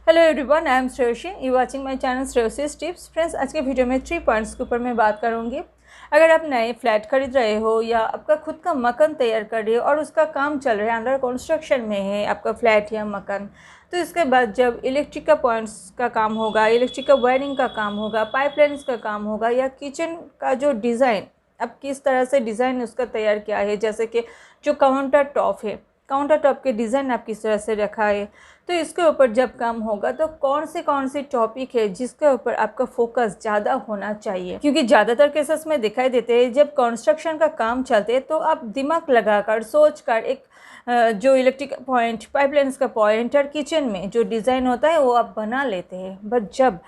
Hello everyone, I am Shreyoshi, you watching my channel Shreyoshi's tips. Friends, आज के video में 3 points के ऊपर मैं बात करूंगी। अगर आप नए फ्लैट खरीद रहे हो या आपका खुद का मकान तैयार कर रहे हो और उसका काम चल रहा है, अंडर कंस्ट्रक्शन में है आपका फ्लैट या मकान, तो इसके बाद जब इलेक्ट्रिक का पॉइंट्स का काम होगा, इलेक्ट्रिक का वायरिंग का काम होगा, पाइपलाइंस का काम होगा या किचन का जो डिज़ाइन, अब किस तरह से डिज़ाइन उसका तैयार किया है, जैसे कि जो काउंटर टॉप है, काउंटर टॉप के डिज़ाइन आप किस तरह से रखा है, तो इसके ऊपर जब काम होगा तो कौन सी टॉपिक है जिसके ऊपर आपका फोकस ज़्यादा होना चाहिए। क्योंकि ज़्यादातर केसेस में दिखाई देते हैं जब कंस्ट्रक्शन का काम चलते हैं तो आप दिमाग लगाकर सोच कर एक जो इलेक्ट्रिक पॉइंट, पाइपलाइंस का पॉइंट और किचन में जो डिज़ाइन होता है वो आप बना लेते हैं। बट जब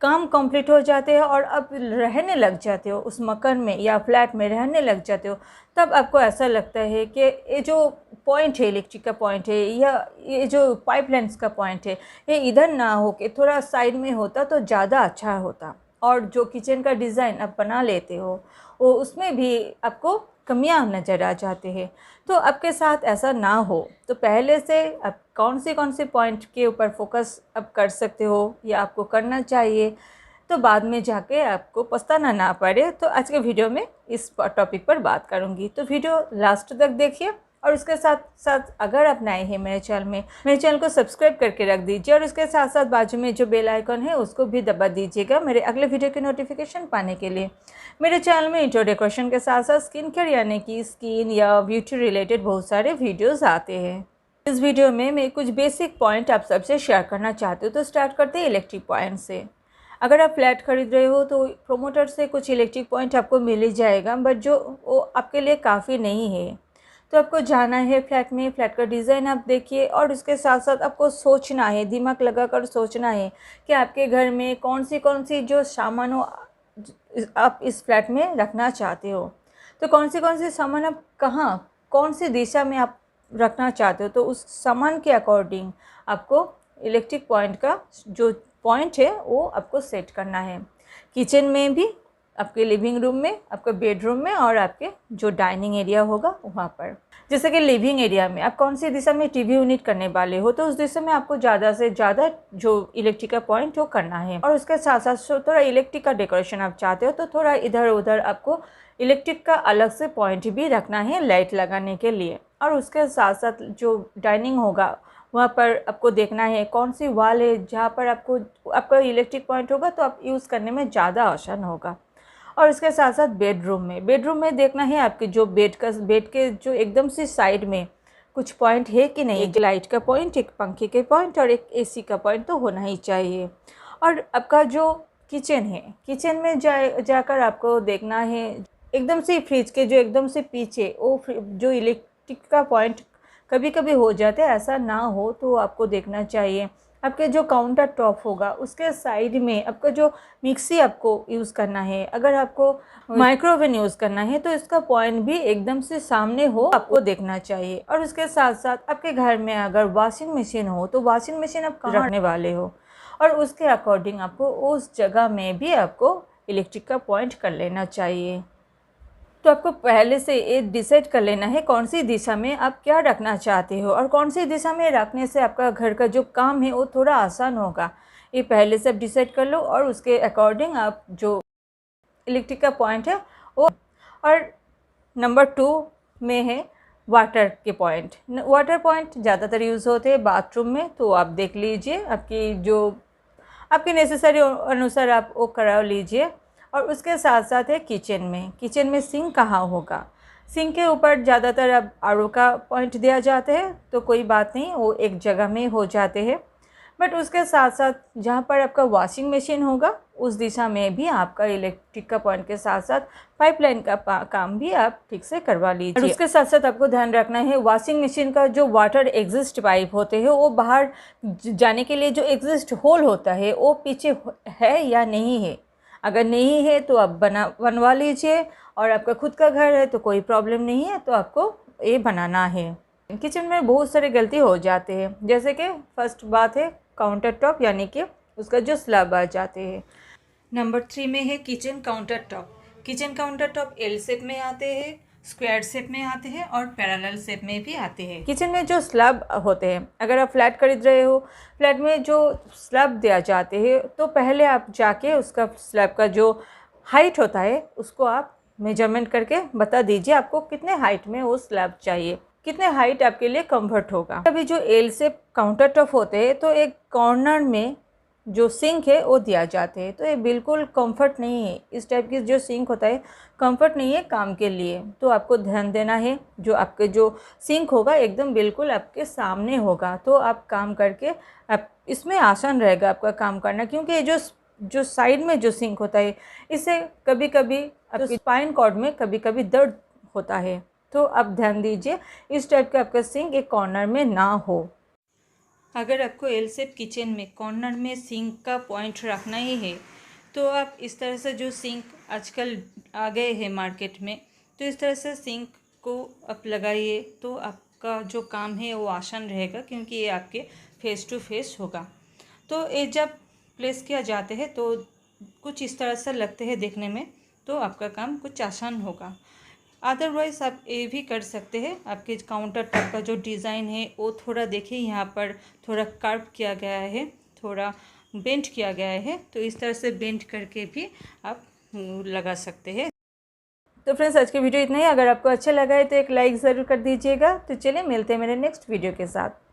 काम कंप्लीट हो जाते हैं और अब रहने लग जाते हो उस मकान में या फ्लैट में रहने लग जाते हो, तब आपको ऐसा लगता है कि ये जो पॉइंट है, इलेक्ट्रिक का पॉइंट है या ये जो पाइपलाइंस का पॉइंट है, ये इधर ना हो के थोड़ा साइड में होता तो ज़्यादा अच्छा होता। और जो किचन का डिज़ाइन आप बना लेते हो वो उसमें भी आपको कमियां नज़र आ जाते हैं। तो आपके साथ ऐसा ना हो तो पहले से आप कौन से पॉइंट के ऊपर फोकस आप कर सकते हो या आपको करना चाहिए, तो बाद में जाके आपको पछताना ना पड़े। तो आज के वीडियो में इस टॉपिक पर बात करूँगी, तो वीडियो लास्ट तक देखिए। और उसके साथ साथ अगर आप नए हैं मेरे चैनल को सब्सक्राइब करके रख दीजिए और उसके साथ साथ बाजू में जो बेल आइकन है उसको भी दबा दीजिएगा मेरे अगले वीडियो की नोटिफिकेशन पाने के लिए। मेरे चैनल में इंट्रो डेकोरेशन के साथ साथ स्किन केयर यानी कि स्किन या ब्यूटी रिलेटेड बहुत सारे वीडियोज़ आते हैं। इस वीडियो में मैं कुछ बेसिक पॉइंट आप सबसे शेयर करना चाहती हूँ। तो स्टार्ट करते हैं इलेक्ट्रिक पॉइंट से। अगर आप फ्लैट खरीद रहे हो तो प्रोमोटर से कुछ इलेक्ट्रिक पॉइंट आपको मिल ही जाएगा, बट जो वो आपके लिए काफ़ी नहीं है। तो आपको जाना है फ्लैट में, फ्लैट का डिज़ाइन आप देखिए और उसके साथ साथ आपको सोचना है, दिमाग लगाकर सोचना है कि आपके घर में कौन सी जो सामान हो आप इस फ्लैट में रखना चाहते हो। तो कौन सी सामान आप कहाँ, कौन सी दिशा में आप रखना चाहते हो, तो उस सामान के अकॉर्डिंग आपको इलेक्ट्रिक पॉइंट का जो पॉइंट है वो आपको सेट करना है। किचन में भी, आपके लिविंग रूम में, आपके बेडरूम में और आपके जो डाइनिंग एरिया होगा वहाँ पर। जैसे कि लिविंग एरिया में आप कौन सी दिशा में टीवी यूनिट करने वाले हो, तो उस दिशा में आपको ज़्यादा से ज़्यादा जो इलेक्ट्रिक का पॉइंट वो करना है। और उसके साथ साथ थोड़ा इलेक्ट्रिक का डेकोरेशन आप चाहते हो तो थोड़ा इधर उधर आपको इलेक्ट्रिक का अलग से पॉइंट भी रखना है लाइट लगाने के लिए। और उसके साथ साथ जो डाइनिंग होगा वहाँ पर आपको देखना है कौन सी वॉल है जहाँ पर आपका इलेक्ट्रिक पॉइंट होगा तो आप यूज़ करने में ज़्यादा आसान होगा। और इसके साथ साथ बेडरूम में देखना है आपके जो बेड के जो एकदम से साइड में कुछ पॉइंट है कि नहीं। एक लाइट का पॉइंट, एक पंखे के पॉइंट और एक एसी का पॉइंट तो होना ही चाहिए। और आपका जो किचन है, किचन में जाकर आपको देखना है एकदम से फ्रिज के जो एकदम से पीछे वो जो इलेक्ट्रिक का पॉइंट कभी कभी हो जाते हैं, ऐसा ना हो तो आपको देखना चाहिए आपके जो काउंटर टॉप होगा उसके साइड में आपका जो मिक्सी आपको यूज़ करना है। अगर आपको माइक्रोवेव यूज़ करना है तो इसका पॉइंट भी एकदम से सामने हो, आपको देखना चाहिए। और उसके साथ साथ आपके घर में अगर वॉशिंग मशीन हो तो वॉशिंग मशीन आप कहाँ रखने वाले हो और उसके अकॉर्डिंग आपको उस जगह में भी आपको इलेक्ट्रिक का पॉइंट कर लेना चाहिए। तो आपको पहले से ये डिसाइड कर लेना है कौन सी दिशा में आप क्या रखना चाहते हो और कौन सी दिशा में रखने से आपका घर का जो काम है वो थोड़ा आसान होगा। ये पहले से आप डिसाइड कर लो और उसके अकॉर्डिंग आप जो इलेक्ट्रिक का पॉइंट है वो। और नंबर 2 में है वाटर के पॉइंट। वाटर पॉइंट ज़्यादातर यूज़ होते हैं बाथरूम में, तो आप देख लीजिए आपकी नेसेसरी अनुसार आप वो करा लीजिए। और उसके साथ साथ है किचन में सिंक कहाँ होगा। सिंक के ऊपर ज़्यादातर अब आरओ का पॉइंट दिया जाता है, तो कोई बात नहीं, वो एक जगह में हो जाते हैं। बट उसके साथ साथ जहाँ पर आपका वॉशिंग मशीन होगा उस दिशा में भी आपका इलेक्ट्रिक का पॉइंट के साथ साथ पाइपलाइन का काम भी आप ठीक से करवा लीजिए। और उसके साथ साथ आपको ध्यान रखना है वॉशिंग मशीन का जो वाटर एग्जिस्ट पाइप होते हैं वो बाहर जाने के लिए जो एग्जिस्ट होल होता है वो पीछे है या नहीं है। अगर नहीं है तो आप बनवा लीजिए। और आपका खुद का घर है तो कोई प्रॉब्लम नहीं है, तो आपको ये बनाना है। किचन में बहुत सारे गलती हो जाते हैं, जैसे कि फर्स्ट बात है काउंटर टॉप यानी कि उसका जो स्लैब आ जाते हैं। नंबर 3 में है kitchen counter top. Kitchen counter top L shape में आते हैं, स्क्वायर शेप में आते हैं और पैरेलल शेप में भी आते हैं। किचन में जो स्लैब होते हैं, अगर आप फ्लैट खरीद रहे हो, फ्लैट में जो स्लैब दिया जाते हैं, तो पहले आप जाके उसका स्लैब का जो हाइट होता है उसको आप मेजरमेंट करके बता दीजिए आपको कितने हाइट में वो स्लैब चाहिए, कितने हाइट आपके लिए कंफर्ट होगा। अभी जो एल शेप काउंटर टॉप होते हैं तो एक कॉर्नर में जो सिंक है वो दिया जाते हैं, तो ये बिल्कुल कंफर्ट नहीं है। इस टाइप की जो सिंक होता है कंफर्ट नहीं है काम के लिए, तो आपको ध्यान देना है। जो आपके जो सिंक होगा एकदम बिल्कुल आपके सामने होगा, तो आप काम करके आप इसमें आसान रहेगा आपका काम करना, क्योंकि ये जो साइड में जो सिंक होता है इससे कभी कभी आपके स्पाइन कॉर्ड में कभी कभी दर्द होता है, तो आप ध्यान दीजिए इस टाइप का आपका सिंक एक कॉर्नर में ना हो। अगर आपको एल शेप किचन में कॉर्नर में सिंक का पॉइंट रखना ही है, तो आप इस तरह से जो सिंक आजकल आ गए हैं मार्केट में, तो इस तरह से सिंक को आप लगाइए, तो आपका जो काम है वो आसान रहेगा, क्योंकि ये आपके फेस टू फेस होगा। तो ये जब प्लेस किया जाते हैं तो कुछ इस तरह से लगते हैं देखने में, तो आपका काम कुछ आसान होगा। अदरवाइज़ आप ये भी कर सकते हैं, आपके काउंटर टॉप का जो डिज़ाइन है वो थोड़ा देखिए, यहाँ पर थोड़ा कर्व किया गया है, थोड़ा बेंट किया गया है, तो इस तरह से बेंट करके भी आप लगा सकते हैं। तो फ्रेंड्स, आज की वीडियो इतना ही। अगर आपको अच्छा लगा है तो एक लाइक ज़रूर कर दीजिएगा। तो चलिए मिलते हैं मेरे नेक्स्ट वीडियो के साथ।